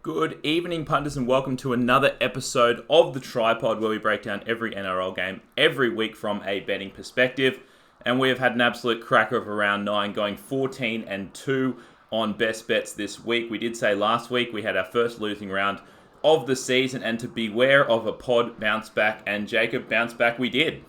Good evening, punters, and welcome to another episode of The Tripod, where we break down every NRL game every week from a betting perspective. And we have had an absolute cracker of a round 9, going 14-2 on best bets this week. We did say last week we had our first losing round of the season, and to beware of a pod bounce back, and Jacob, bounce back we did.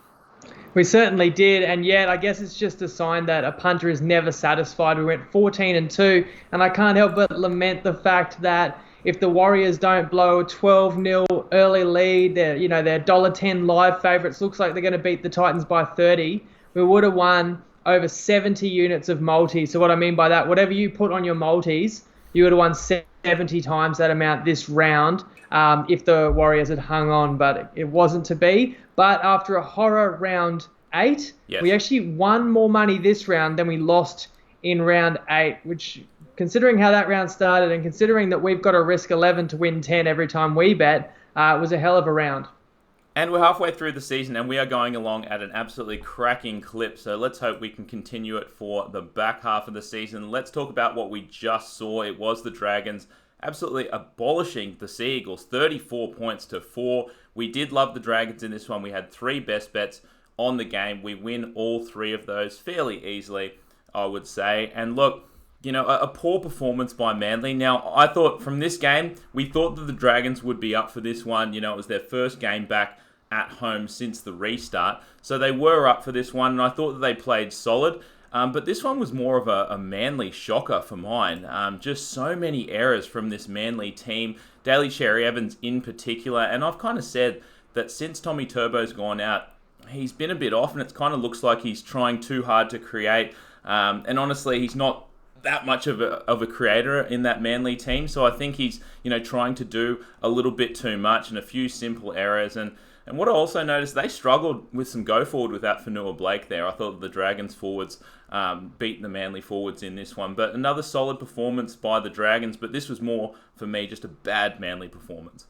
We certainly did, and yet I guess it's just a sign that a punter is never satisfied. We went 14-2, and I can't help but lament the fact that if the Warriors don't blow a 12-0 early lead, they're $1.10 live favourites. Looks like they're going to beat the Titans by 30. We would have won over 70 units of multi. So what I mean by that, whatever you put on your multis, you would have won 70 times that amount this round if the Warriors had hung on, but it wasn't to be. But after a horror round 8, yes, we actually won more money this round than we lost in round 8, which, considering how that round started and considering that we've got to risk 11 to win 10 every time we bet, it was a hell of a round. And we're halfway through the season, and we are going along at an absolutely cracking clip. So let's hope we can continue it for the back half of the season. Let's talk about what we just saw. It was the Dragons absolutely abolishing the Sea Eagles, 34 points to 4. We did love the Dragons in this one. We had 3 best bets on the game. We win all 3 of those fairly easily, I would say. And look, a poor performance by Manly. Now, I thought from this game, we thought that the Dragons would be up for this one. It was their first game back at home since the restart. So they were up for this one, and I thought that they played solid. But this one was more of a Manly shocker for mine. Just so many errors from this Manly team. Daly Cherry Evans in particular. And I've kind of said that since Tommy Turbo's gone out, he's been a bit off, and it kind of looks like he's trying too hard to create. And honestly, he's not that much of a creator in that Manly team. So I think he's, trying to do a little bit too much and a few simple errors. And what I also noticed, they struggled with some go forward without Fanua Blake there. I thought the Dragons forwards beat the Manly forwards in this one. But another solid performance by the Dragons. But this was more, for me, just a bad Manly performance.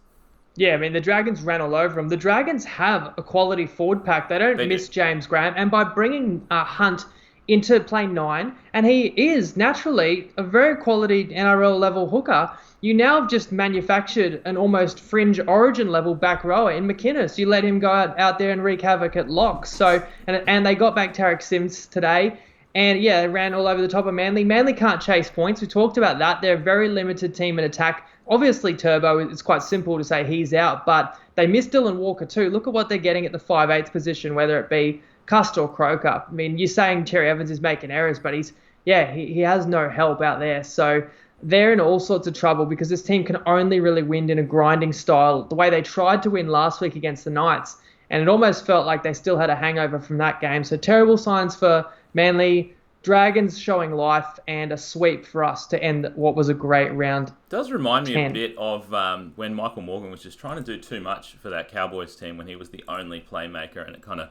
Yeah, I mean, the Dragons ran all over them. The Dragons have a quality forward pack. They don't miss James Graham. And by bringing Hunt into play 9, and he is naturally a very quality NRL level hooker, you now have just manufactured an almost fringe origin level back rower in McInnes. You let him go out there and wreak havoc at locks. So and they got back Tarek Sims today, and yeah, they ran all over the top of Manly. Manly can't chase points. We talked about that. They're a very limited team in attack. Obviously, Turbo, it's quite simple to say he's out, but they missed Dylan Walker too. Look at what they're getting at the 5/8 position, whether it be Cust or Croker. I mean, you're saying Cherry Evans is making errors, but he has no help out there. So they're in all sorts of trouble because this team can only really win in a grinding style, the way they tried to win last week against the Knights. And it almost felt like they still had a hangover from that game. So terrible signs for Manly. Dragons showing life, and a sweep for us to end what was a great round. It does remind me a bit of when Michael Morgan was just trying to do too much for that Cowboys team when he was the only playmaker, and it kind of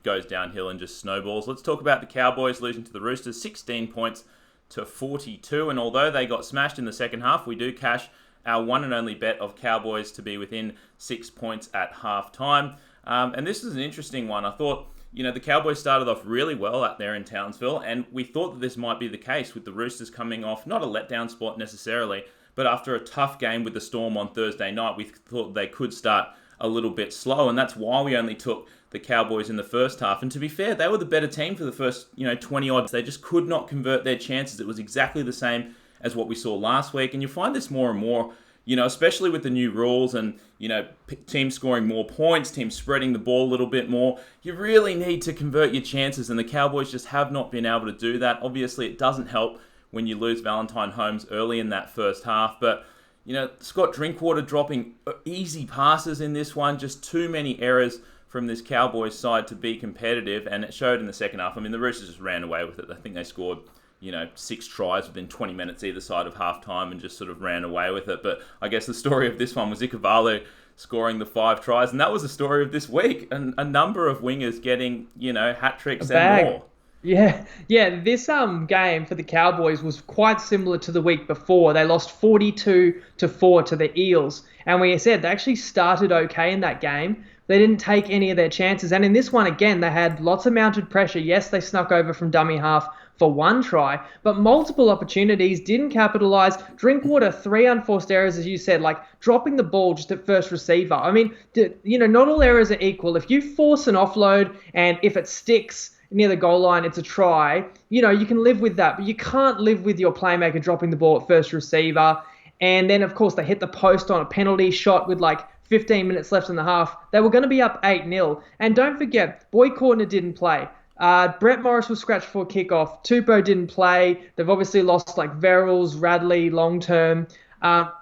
goes downhill and just snowballs. Let's talk about the Cowboys losing to the Roosters, 16 points to 42, and although they got smashed in the second half, we do cash our one and only bet of Cowboys to be within 6 points at half time. And this is an interesting one. I thought, the Cowboys started off really well out there in Townsville, and we thought that this might be the case with the Roosters coming off, not a letdown spot necessarily, but after a tough game with the Storm on Thursday night, we thought they could start a little bit slow, and that's why we only took the Cowboys in the first half. And to be fair, they were the better team for the first, 20 odds. They just could not convert their chances. It was exactly the same as what we saw last week, and you find this more and more, especially with the new rules and, teams scoring more points, teams spreading the ball a little bit more. You really need to convert your chances, and the Cowboys just have not been able to do that. Obviously, it doesn't help when you lose Valentine Holmes early in that first half, but, Scott Drinkwater dropping easy passes in this one, just too many errors from this Cowboys side to be competitive, and it showed in the second half. I mean, the Roosters just ran away with it. I think they scored 6 tries within 20 minutes either side of halftime and just sort of ran away with it. But I guess the story of this one was Ikavalu scoring the 5 tries, and that was the story of this week. And a number of wingers getting, hat tricks and more. Yeah. This game for the Cowboys was quite similar to the week before. They lost 42-4 to the Eels, and we said they actually started okay in that game. They didn't take any of their chances, and in this one again, they had lots of mounted pressure. Yes, they snuck over from dummy half for one try, but multiple opportunities, didn't capitalize. Drinkwater, 3 unforced errors, as you said, like dropping the ball just at first receiver. I mean, not all errors are equal. If you force an offload and if it sticks near the goal line, it's a try, you can live with that, but you can't live with your playmaker dropping the ball at first receiver. And then, of course, they hit the post on a penalty shot with like 15 minutes left in the half. They were going to be up 8-0. And don't forget, Boy Cordner didn't play. Brett Morris was scratched for kickoff. Tupou didn't play. They've obviously lost like Verrills, Radley, long term.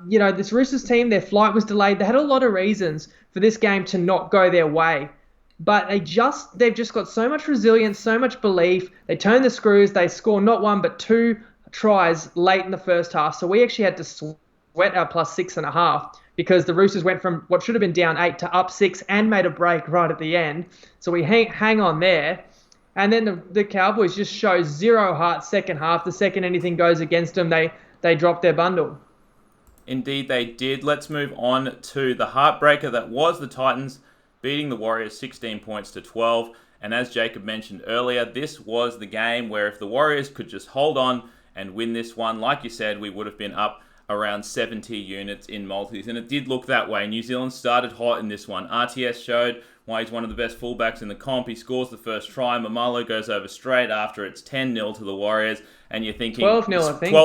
This Roosters team, their flight was delayed. They had a lot of reasons for this game to not go their way. But they've just got so much resilience, so much belief. They turn the screws. They score not 1 but 2 tries late in the first half. So we actually had to sweat our plus 6.5 because the Roosters went from what should have been down 8 to up 6 and made a break right at the end. So we hang on there. And then the Cowboys just show zero heart second half. The second anything goes against them, they drop their bundle. Indeed, they did. Let's move on to the heartbreaker that was the Titans beating the Warriors 16 points to 12. And as Jacob mentioned earlier, this was the game where if the Warriors could just hold on and win this one, like you said, we would have been up around 70 units in multis. And it did look that way. New Zealand started hot in this one. RTS showed why he's one of the best fullbacks in the comp. He scores the first try. Mamalo goes over straight after. It's 10-0 to the Warriors. And you're thinking... 12-0, I think.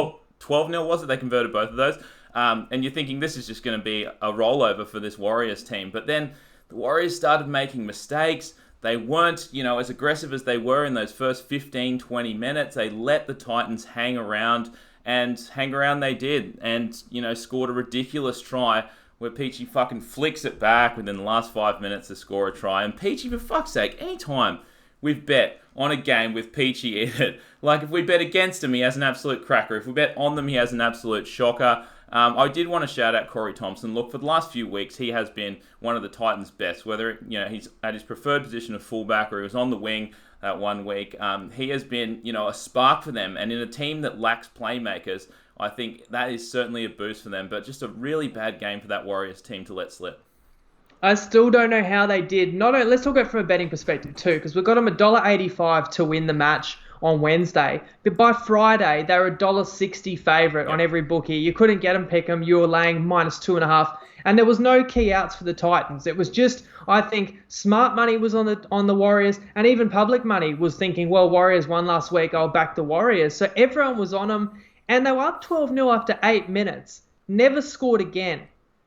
12-0 was it? They converted both of those. And you're thinking this is just going to be a rollover for this Warriors team. But then the Warriors started making mistakes. They weren't, as aggressive as they were in those first 15, 20 minutes. They let the Titans hang around, and hang around they did. And, scored a ridiculous try where Peachy fucking flicks it back within the last 5 minutes to score a try. And Peachy, for fuck's sake, anytime we've bet on a game with Peachy in it, like if we bet against him, he has an absolute cracker. If we bet on them, he has an absolute shocker. I did want to shout out Corey Thompson. Look, for the last few weeks, he has been one of the Titans' best. Whether he's at his preferred position of fullback or he was on the wing that 1 week, he has been a spark for them. And in a team that lacks playmakers, I think that is certainly a boost for them. But just a really bad game for that Warriors team to let slip. I still don't know how they did. Let's talk about it from a betting perspective too, because we got them $1.85 to win the match on Wednesday. But by Friday, they were $1.60 favourite on every bookie. You couldn't get them, pick them. You were laying -2.5. And there was no key outs for the Titans. It was just, I think, smart money was on the Warriors, and even public money was thinking, well, Warriors won last week, I'll back the Warriors. So everyone was on them, and they were up 12-0 after 8 minutes. Never scored again.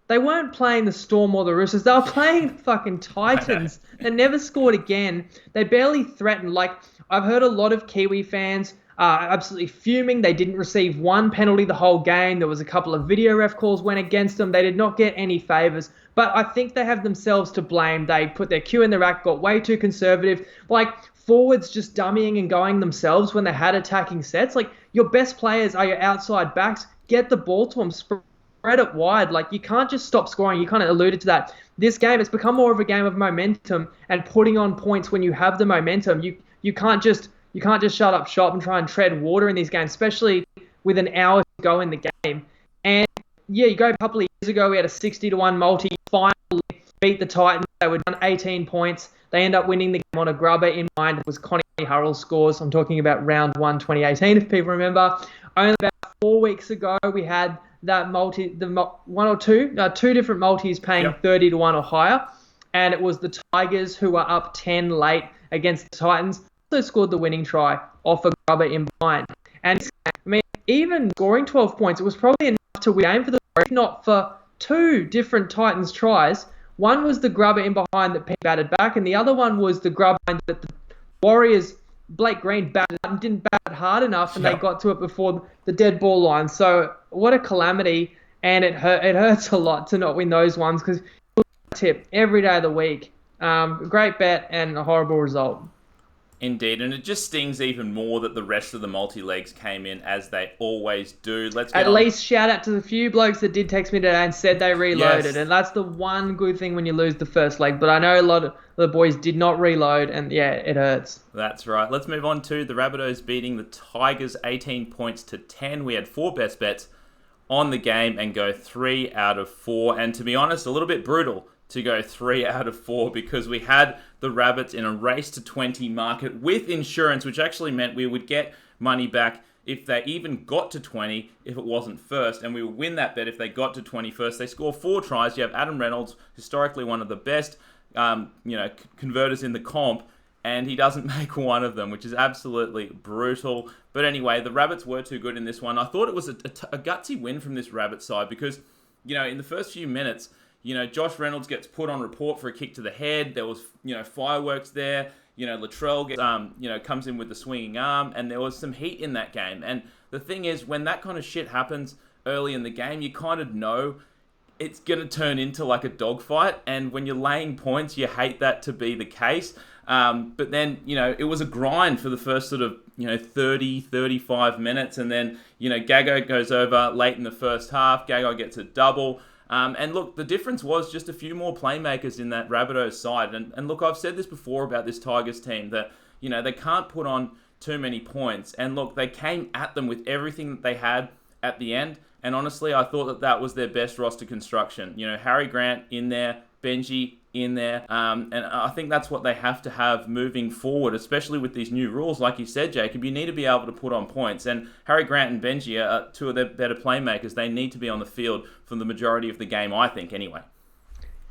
They weren't playing the Storm or the Roosters. They were playing the fucking Titans. They never scored again. They barely threatened. Like, I've heard a lot of Kiwi fans absolutely fuming. They didn't receive one penalty the whole game. There was a couple of video ref calls went against them. They did not get any favours. But I think they have themselves to blame. They put their cue in the rack, got way too conservative. Like, forwards just dummying and going themselves when they had attacking sets. Like, your best players are your outside backs. Get the ball to them. Spread it wide. Like, you can't just stop scoring. You kind of alluded to that. This game, it's become more of a game of momentum and putting on points when you have the momentum. You can't just shut up shop and try and tread water in these games, especially with an hour to go in the game. And yeah, you go a couple of years ago, we had a 60-1 multi, finally beat the Titans. They were down 18 points. They end up winning the game on a grubber. In mind, it was Connie Hurrell's scores. I'm talking about round 1, 2018, if people remember. Only about 4 weeks ago, we had that multi, two different multis paying 30-1 or higher. And it was the Tigers who were up 10 late against the Titans. Also scored the winning try off a grubber in behind. And I mean, even scoring 12 points, it was probably enough to win the game for the Warriors, if not for 2 different Titans tries. One was the grubber in behind that Pete batted back, and the other one was the grubber that the Warriors, Blake Green, batted and didn't bat hard enough, and they got to it before the dead ball line. So what a calamity, and it hurts a lot to not win those ones because tip every day of the week. Great bet and a horrible result. Indeed, and it just stings even more that the rest of the multi-legs came in as they always do. Least shout out to the few blokes that did text me today and said they reloaded, and that's the one good thing when you lose the first leg. But I know a lot of the boys did not reload, and yeah, it hurts. That's right. Let's move on to the Rabbitohs beating the Tigers 18 points to 10. We had 4 best bets on the game and go 3 out of 4. And to be honest, a little bit brutal to go 3 out of 4 because we had the Rabbits in a race to 20 market with insurance, which actually meant we would get money back if they even got to 20, if it wasn't first, and we will win that bet if they got to 20 first. They score 4 tries. You have Adam Reynolds, historically one of the best converters in the comp, and he doesn't make one of them, which is absolutely brutal. But anyway, the Rabbits were too good in this one. I thought it was a gutsy win from this Rabbit side because, in the first few minutes, Josh Reynolds gets put on report for a kick to the head. There was, fireworks there. Latrell gets, comes in with the swinging arm, and there was some heat in that game. And the thing is, when that kind of shit happens early in the game, you kind of know it's going to turn into like a dogfight. And when you're laying points, you hate that to be the case. But then, it was a grind for the first sort of, 30, 35 minutes. And then, Gago goes over late in the first half. Gago gets a double. And look, the difference was just a few more playmakers in that Rabbitohs side. And look, I've said this before about this Tigers team that, they can't put on too many points. And look, they came at them with everything that they had at the end. And honestly, I thought that was their best roster construction. Harry Grant in there, Benji in there. And I think that's what they have to have moving forward, especially with these new rules. Like you said, Jacob, you need to be able to put on points. And Harry Grant and Benji are two of their better playmakers. They need to be on the field for the majority of the game, I think, anyway.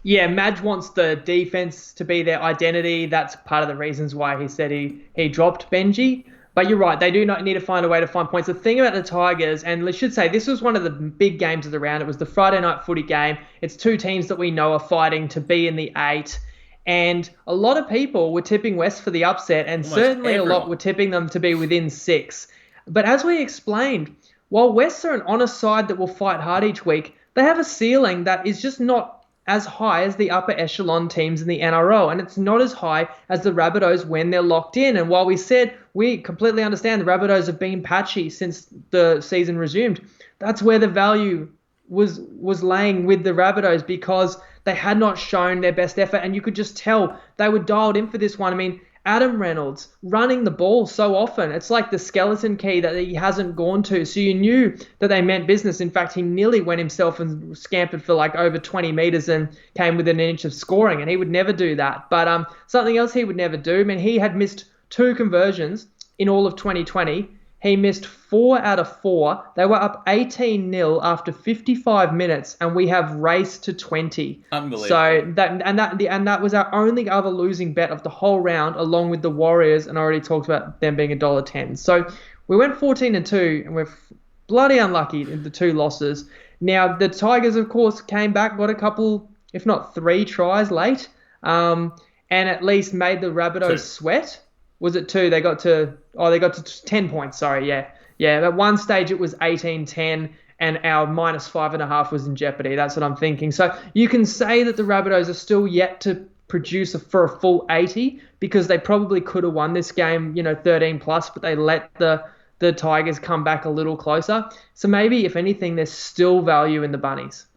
Yeah, Madge wants the defense to be their identity. That's part of the reasons why he said he dropped Benji. But you're right, they do not need to find a way to find points. The thing about the Tigers, and I should say this was one of the big games of the round. It was the Friday night footy game. It's two teams that we know are fighting to be in the 8. And a lot of people were tipping West for the upset, and almost certainly everyone. A lot were tipping them to be within 6. But as we explained, while Wests are an honest side that will fight hard each week, they have a ceiling that is just not as high as the upper echelon teams in the NRL, and it's not as high as the Rabbitohs when they're locked in. And while we said we completely understand the Rabbitohs have been patchy since the season resumed, that's where the value was laying with the Rabbitohs because they had not shown their best effort, and you could just tell they were dialed in for this one. I mean, Adam Reynolds running the ball so often. It's like the skeleton key that he hasn't gone to. So you knew that they meant business. In fact, he nearly went himself and scampered for like over 20 meters and came within an inch of scoring, and he would never do that. But something else he would never do, I mean, he had missed 2 conversions in all of 2020. He missed 4 out of 4. They were up 18-0 after 55 minutes, and we have raced to 20. Unbelievable. So that was our only other losing bet of the whole round, along with the Warriors, and I already talked about them being $1.10. So we went 14-2, and we're bloody unlucky in the 2 losses. Now the Tigers, of course, came back, got a couple, if not 3 tries late, and at least made the Rabbitohs sweat. Was it 2? They got to 10 points. Sorry, yeah. At one stage it was 18-10, and our minus 5.5 was in jeopardy. That's what I'm thinking. So you can say that the Rabbitohs are still yet to produce for a full 80 because they probably could have won this game, 13 plus, but they let the Tigers come back a little closer. So maybe, if anything, there's still value in the Bunnies.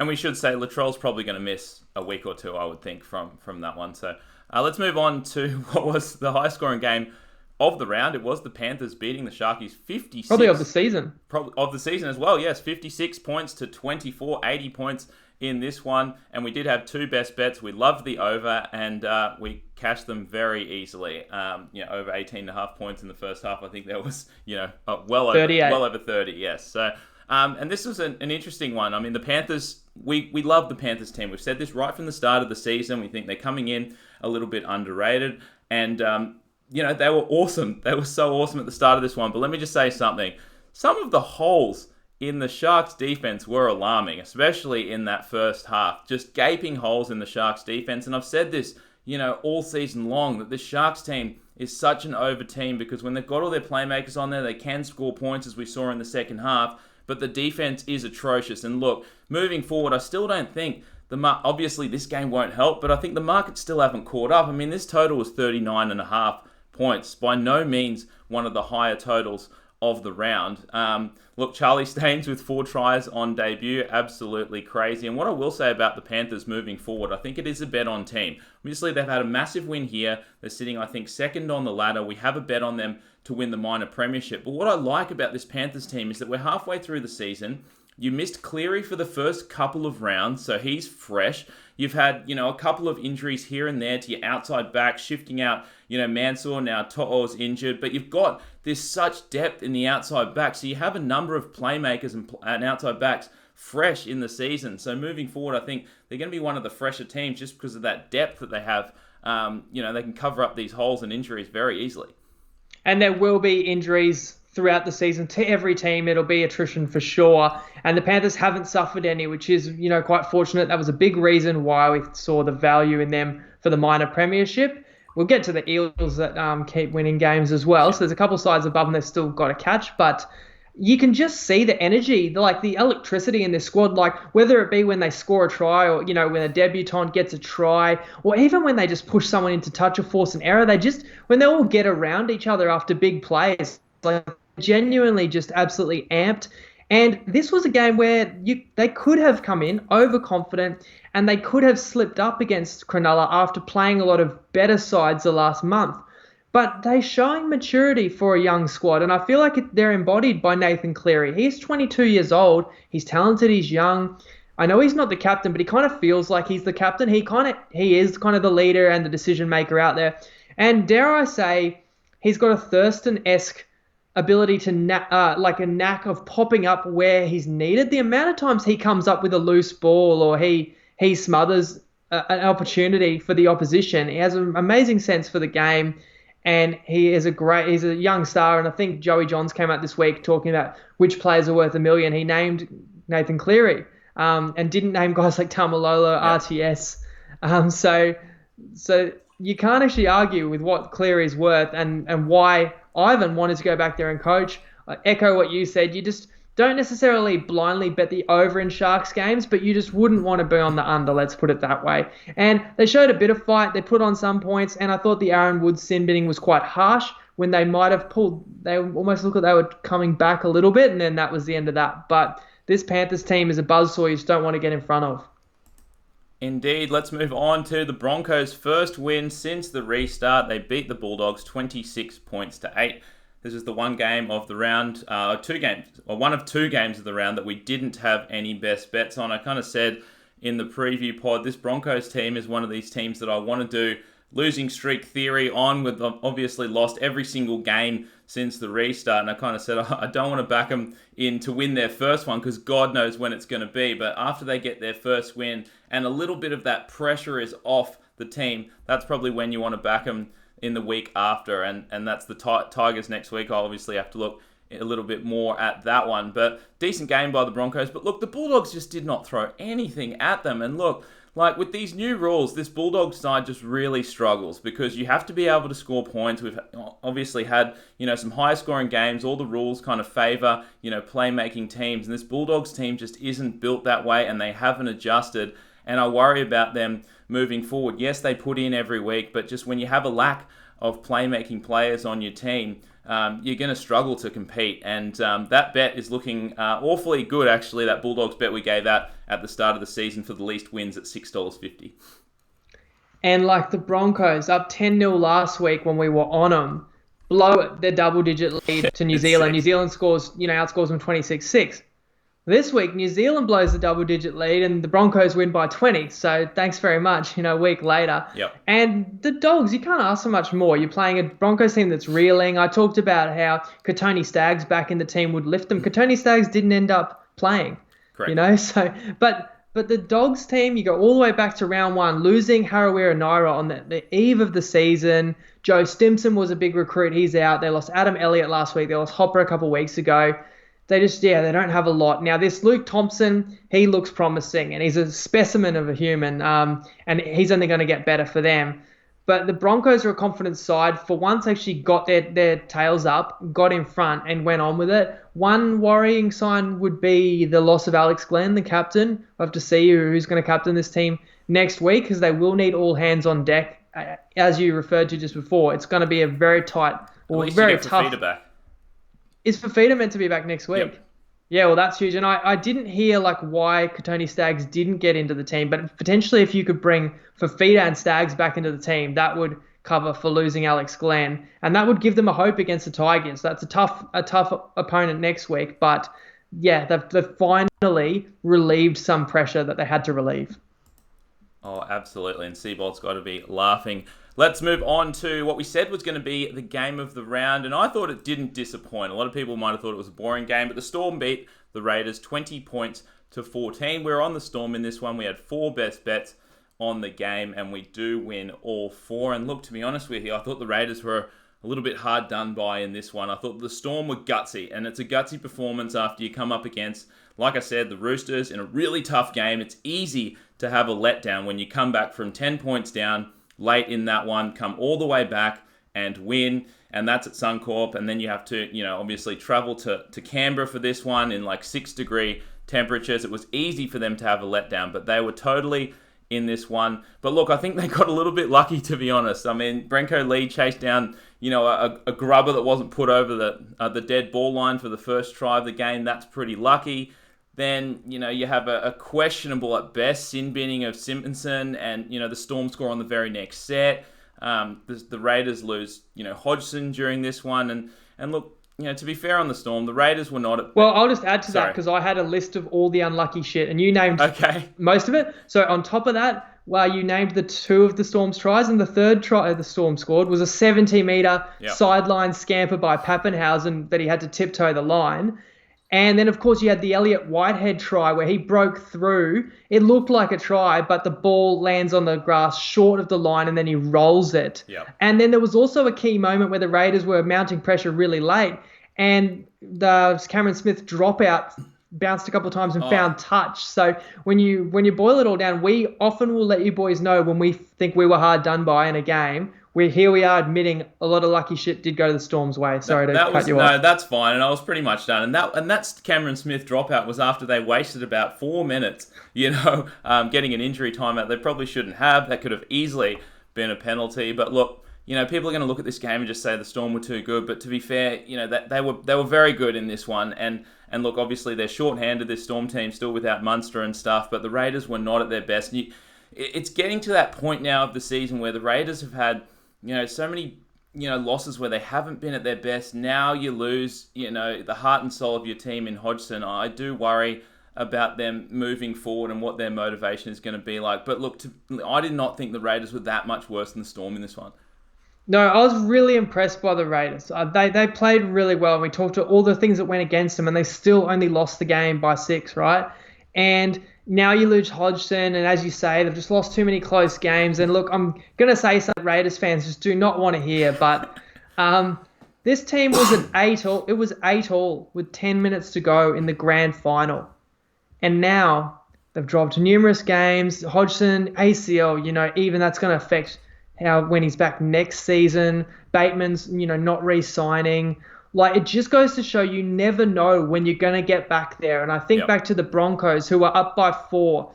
And we should say Latrell's probably going to miss a week or 2, I would think, from that one. So let's move on to what was the high-scoring game of the round. It was the Panthers beating the Sharkies 56. Probably of the season. Probably of the season as well, yes. 56 points to 24, 80 points in this one. And we did have 2 best bets. We loved the over, and we cashed them very easily. Over 18.5 points in the first half. I think that was, well over 30, yes. So, and this was an interesting one. I mean, the Panthers, we love the Panthers team. We've said this right from the start of the season. We think they're coming in a little bit underrated. And, they were awesome. They were so awesome at the start of this one. But let me just say something. Some of the holes in the Sharks defense were alarming, especially in that first half. Just gaping holes in the Sharks defense. And I've said this, all season long, that this Sharks team is such an over team because when they've got all their playmakers on there, they can score points, as we saw in the second half. But the defense is atrocious. And look, moving forward, I still don't think obviously this game won't help, but I think the markets still haven't caught up. I mean, this total was 39.5 points. By no means one of the higher totals of the round. Look, Charlie Staines with 4 tries on debut, absolutely crazy. And what I will say about the Panthers moving forward, I think it is a bet on team. Obviously, they've had a massive win here. They're sitting, I think, second on the ladder. We have a bet on them to win the minor premiership. But what I like about this Panthers team is that we're halfway through the season. You missed Cleary for the first couple of rounds, so he's fresh. You've had, a couple of injuries here and there to your outside back, shifting out, Mansour, now To'o's injured. But you've got there's such depth in the outside back. So you have a number of playmakers and outside backs fresh in the season. So moving forward, I think they're going to be one of the fresher teams just because of that depth that they have. They can cover up these holes and injuries very easily. And there will be injuries throughout the season to every team. It'll be attrition for sure. And the Panthers haven't suffered any, which is, quite fortunate. That was a big reason why we saw the value in them for the minor premiership. We'll get to the Eels that keep winning games as well. So there's a couple sides above them they've still got to catch. But you can just see the energy, the electricity in this squad, like whether it be when they score a try or, when a debutant gets a try, or even when they just push someone into touch or force an error, when they all get around each other after big plays, like genuinely just absolutely amped. And this was a game where they could have come in overconfident and they could have slipped up against Cronulla after playing a lot of better sides the last month. But they're showing maturity for a young squad, and I feel like they're embodied by Nathan Cleary. He's 22 years old. He's talented. He's young. I know he's not the captain, but he kind of feels like he's the captain. He is kind of the leader and the decision maker out there. And dare I say, he's got a Thurston-esque ability to a knack of popping up where he's needed. The amount of times he comes up with a loose ball or he smothers an opportunity for the opposition. He has an amazing sense for the game. And he's a young star. And I think Joey Johns came out this week talking about which players are worth $1 million. He named Nathan Cleary and didn't name guys like Tamalolo, RTS. So you can't actually argue with what Cleary's worth and why Ivan wanted to go back there and coach. I echo what you said. You just don't necessarily blindly bet the over in Sharks games, but you just wouldn't want to be on the under, let's put it that way. And they showed a bit of fight. They put on some points, and I thought the Aaron Woods sin binning was quite harsh when they might have pulled. They almost looked like they were coming back a little bit, and then that was the end of that. But this Panthers team is a buzzsaw you just don't want to get in front of. Indeed. Let's move on to the Broncos' first win since the restart. They beat the Bulldogs 26 points to 8. This is the one game of the round, one of two games of the round that we didn't have any best bets on. I kind of said in the preview pod, this Broncos team is one of these teams that I want to do losing streak theory on. With obviously lost every single game since the restart, and I kind of said I don't want to back them in to win their first one because God knows when it's going to be. But after they get their first win and a little bit of that pressure is off the team, that's probably when you want to back them in the week after, and that's the Tigers next week. I'll obviously have to look a little bit more at that one, but decent game by the Broncos. But look, the Bulldogs just did not throw anything at them, and look, like with these new rules, this Bulldogs side just really struggles because you have to be able to score points. We've obviously had, some higher scoring games. All the rules kind of favour, playmaking teams, and this Bulldogs team just isn't built that way, and they haven't adjusted. And I worry about them moving forward. Yes, they put in every week, but just when you have a lack of playmaking players on your team, you're going to struggle to compete. And that bet is looking awfully good, actually, that Bulldogs bet we gave out at the start of the season for the least wins at $6.50. And like the Broncos, up 10-0 last week when we were on them, blow their double-digit lead to New Zealand. New Zealand outscores them 26-6. This week, New Zealand blows the double-digit lead and the Broncos win by 20. So thanks very much, a week later. Yep. And the Dogs, you can't ask for much more. You're playing a Broncos team that's reeling. I talked about how Katoni Staggs back in the team would lift them. Katoni Staggs didn't end up playing. Correct. But the Dogs team, you go all the way back to round one, losing Harawira Naira on the eve of the season. Joe Stimson was a big recruit. He's out. They lost Adam Elliott last week. They lost Hopper a couple of weeks ago. They don't have a lot. Now, this Luke Thompson, he looks promising, and he's a specimen of a human, and he's only going to get better for them. But the Broncos are a confident side. For once, actually got their tails up, got in front, and went on with it. One worrying sign would be the loss of Alex Glenn, the captain. We'll have to see who's going to captain this team next week because they will need all hands on deck. As you referred to just before, it's going to be a very tight or very tough. Is Fafita meant to be back next week? Yep. Yeah, well, that's huge. And I didn't hear why Katoni Staggs didn't get into the team, but potentially if you could bring Fafita and Staggs back into the team, that would cover for losing Alex Glenn, and that would give them a hope against the Tigers. That's a tough opponent next week, but yeah, they've finally relieved some pressure that they had to relieve. Oh, absolutely. And Seabolt's got to be laughing let's move on to what we said was going to be the game of the round, and I thought it didn't disappoint. A lot of people might have thought it was a boring game, but the Storm beat the Raiders 20 points to 14. We're on the Storm in this one. We had 4 best bets on the game, and we do win all 4. And look, to be honest with you, I thought the Raiders were a little bit hard done by in this one. I thought the Storm were gutsy, and it's a gutsy performance after you come up against, like I said, the Roosters in a really tough game. It's easy to have a letdown when you come back from 10 points down late in that one, come all the way back and win, and that's at Suncorp, and then you have to, obviously travel to Canberra for this one in like 6-degree temperatures. It was easy for them to have a letdown, but they were totally in this one. But look, I think they got a little bit lucky, to be honest. I mean, Brenko Lee chased down, a grubber that wasn't put over the dead ball line for the first try of the game. That's pretty lucky. Then, you have a questionable at best sin binning of Simpkinson, and, the Storm score on the very next set. The Raiders lose, Hodgson during this one. And look, to be fair on the Storm, the Raiders were not... Well, I'll just add to that because I had a list of all the unlucky shit, and you named most of it. So on top of that, you named the 2 of the Storm's tries, and the third try the Storm scored was a 70-metre sideline scamper by Pappenhausen that he had to tiptoe the line. And then, of course, you had the Elliott Whitehead try where he broke through. It looked like a try, but the ball lands on the grass short of the line, and then he rolls it. Yep. And then there was also a key moment where the Raiders were mounting pressure really late, and the Cameron Smith dropout bounced a couple of times and found touch. So when you boil it all down, we often will let you boys know when we think we were hard done by in a game. We are admitting a lot of lucky shit did go to the Storm's way. Sorry to cut you off. No, that's fine, and I was pretty much done. And that's Cameron Smith dropout was after they wasted about 4 minutes, getting an injury timeout they probably shouldn't have. That could have easily been a penalty. But look, people are going to look at this game and just say the Storm were too good. But to be fair, that they were very good in this one. And look, obviously they're short-handed, this Storm team, still without Munster and stuff. But the Raiders were not at their best. It's getting to that point now of the season where the Raiders have had so many, losses where they haven't been at their best. Now you lose, the heart and soul of your team in Hodgson. I do worry about them moving forward and what their motivation is going to be like. But look, I did not think the Raiders were that much worse than the Storm in this one. No, I was really impressed by the Raiders. They played really well. We talked to all the things that went against them, and they still only lost the game by 6, right? And now you lose Hodgson, and as you say, they've just lost too many close games. And look, I'm going to say something Raiders fans just do not want to hear, but this team was an 8-all. It was 8-all with 10 minutes to go in the grand final. And now they've dropped numerous games. Hodgson, ACL, even that's going to affect when he's back next season. Bateman's, not re-signing. Like, it just goes to show you never know when you're going to get back there. And I think back to the Broncos, who were up by 4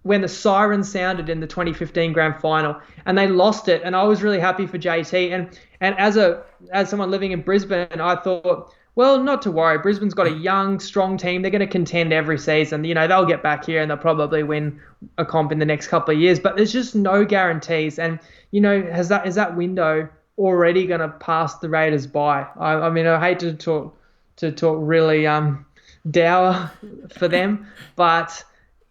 when the siren sounded in the 2015 grand final, and they lost it. And I was really happy for JT. And as someone living in Brisbane, I thought, well, not to worry. Brisbane's got a young, strong team. They're going to contend every season. They'll get back here and they'll probably win a comp in the next couple of years. But there's just no guarantees. And, is that window already going to pass the Raiders by? I mean, I hate to talk really dour for them, but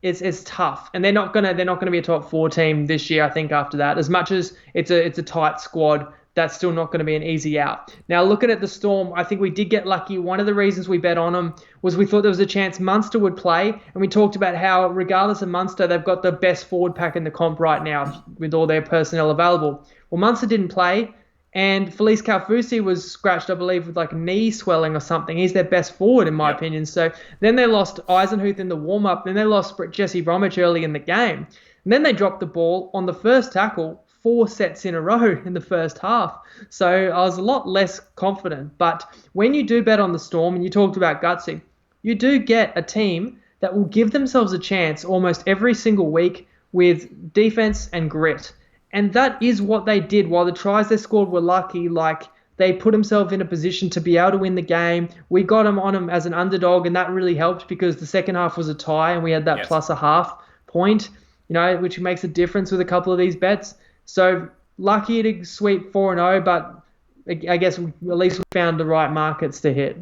it's tough, and they're not gonna be a top 4 team this year. I think after that, as much as it's a tight squad, that's still not going to be an easy out. Now, looking at the Storm, I think we did get lucky. One of the reasons we bet on them was we thought there was a chance Munster would play, and we talked about how, regardless of Munster, they've got the best forward pack in the comp right now with all their personnel available. Well, Munster didn't play, and Felice Kaufusi was scratched, I believe, with like knee swelling or something. He's their best forward, in my opinion. So then they lost Eisenhuth in the warm-up. Then they lost Jesse Bromwich early in the game. And then they dropped the ball on the first tackle 4 sets in a row in the first half. So I was a lot less confident. But when you do bet on the Storm, and you talked about gutsy, you do get a team that will give themselves a chance almost every single week with defense and grit. And that is what they did. While the tries they scored were lucky, like, they put themselves in a position to be able to win the game. We got them on them as an underdog, and that really helped because the second half was a tie, and we had that plus a half point, which makes a difference with a couple of these bets. So lucky to sweep 4-0, but I guess at least we found the right markets to hit.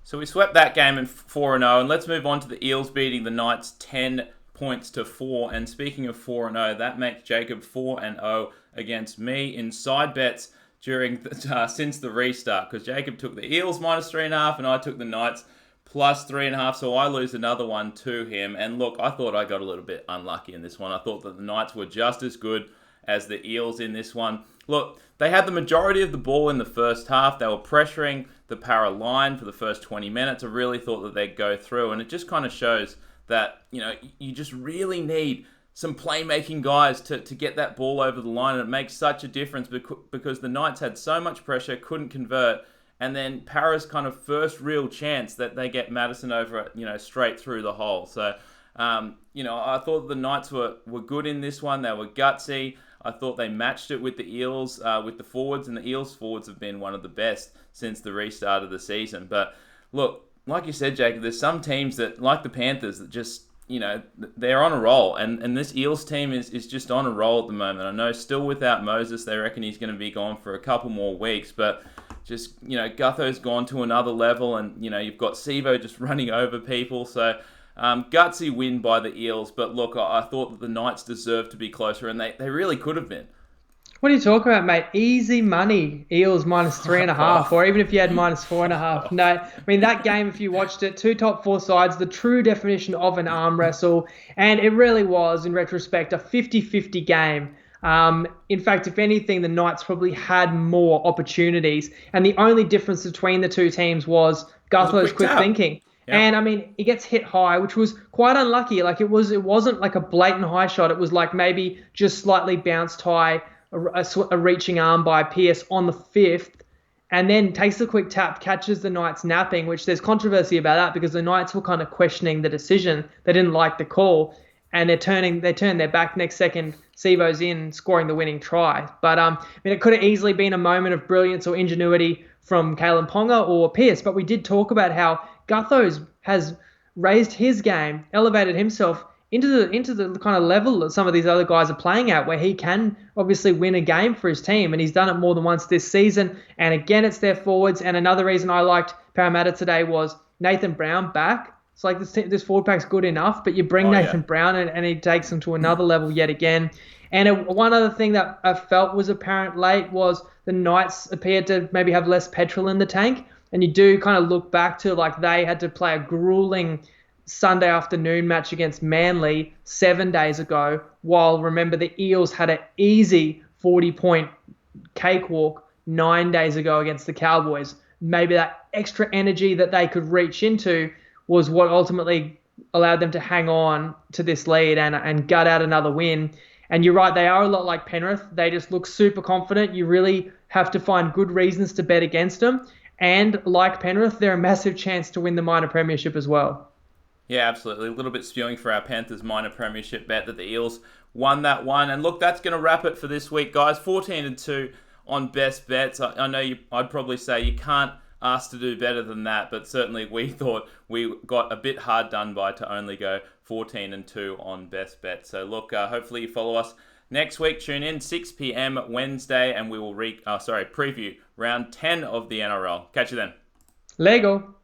So we swept that game in 4-0, and let's move on to the Eels beating the Knights 10 points to 4. And speaking of 4-0, that makes Jacob 4-0 against me in side bets since the restart, because Jacob took the Eels minus 3.5 and I took the Knights plus 3.5, so I lose another one to him. And look, I thought I got a little bit unlucky in this one. I thought that the Knights were just as good as the Eels in this one. Look, they had the majority of the ball in the first half. They were pressuring the Para line for the first 20 minutes. I really thought that they'd go through, and it just kind of shows that, you just really need some playmaking guys to get that ball over the line, and it makes such a difference because the Knights had so much pressure, couldn't convert, and then Para's kind of first real chance that they get Madison over, straight through the hole. So, I thought the Knights were good in this one. They were gutsy. I thought they matched it with the Eels, with the forwards, and the Eels forwards have been one of the best since the restart of the season. But look, like you said, Jacob, there's some teams that, like the Panthers, that just, they're on a roll. And this Eels team is just on a roll at the moment. I know still without Moses, they reckon he's going to be gone for a couple more weeks. But just, Gutho's gone to another level, and, you've got Sivo just running over people. So, gutsy win by the Eels. But look, I thought that the Knights deserved to be closer, and they really could have been. What are you talking about, mate? Easy money, Eels minus 3.5, or even if you had minus 4.5. No, I mean, that game, if you watched it, 2 top 4 sides, the true definition of an arm wrestle, and it really was, in retrospect, a 50-50 game. In fact, if anything, the Knights probably had more opportunities, and the only difference between the two teams was Gutho's quick thinking. Yep. And I mean, he gets hit high, which was quite unlucky. Like it wasn't like a blatant high shot. It was like maybe just slightly bounced high, a reaching arm by Pearce on the 5th, and then takes a quick tap, catches the Knights napping, which there's controversy about that because the Knights were kind of questioning the decision. They didn't like the call, and they turn their back. Next second, Sivo's in, scoring the winning try. But I mean, it could have easily been a moment of brilliance or ingenuity from Kalen Ponga or Pearce, but we did talk about how Gutho has raised his game, elevated himself into the kind of level that some of these other guys are playing at, where he can obviously win a game for his team, and he's done it more than once this season. And again, it's their forwards. And another reason I liked Parramatta today was Nathan Brown back. It's like this forward pack's good enough, but you bring Nathan Brown and he takes them to another level yet again. And one other thing that I felt was apparent late was the Knights appeared to maybe have less petrol in the tank. And you do kind of look back to like they had to play a grueling Sunday afternoon match against Manly 7 days ago, while remember the Eels had an easy 40-point cakewalk 9 days ago against the Cowboys. Maybe that extra energy that they could reach into was what ultimately allowed them to hang on to this lead and gut out another win. And you're right, they are a lot like Penrith. They just look super confident. You really have to find good reasons to bet against them. And like Penrith, they're a massive chance to win the minor premiership as well. Yeah, absolutely. A little bit spewing for our Panthers minor premiership bet that the Eels won that one. And look, that's going to wrap it for this week, guys. 14-2 on best bets. I know I'd probably say you can't ask to do better than that, but certainly we thought we got a bit hard done by to only go 14-2 on best bets. So look, hopefully you follow us next week. Tune in 6 p.m. Wednesday, and we will preview round 10 of the NRL. Catch you then. Lego.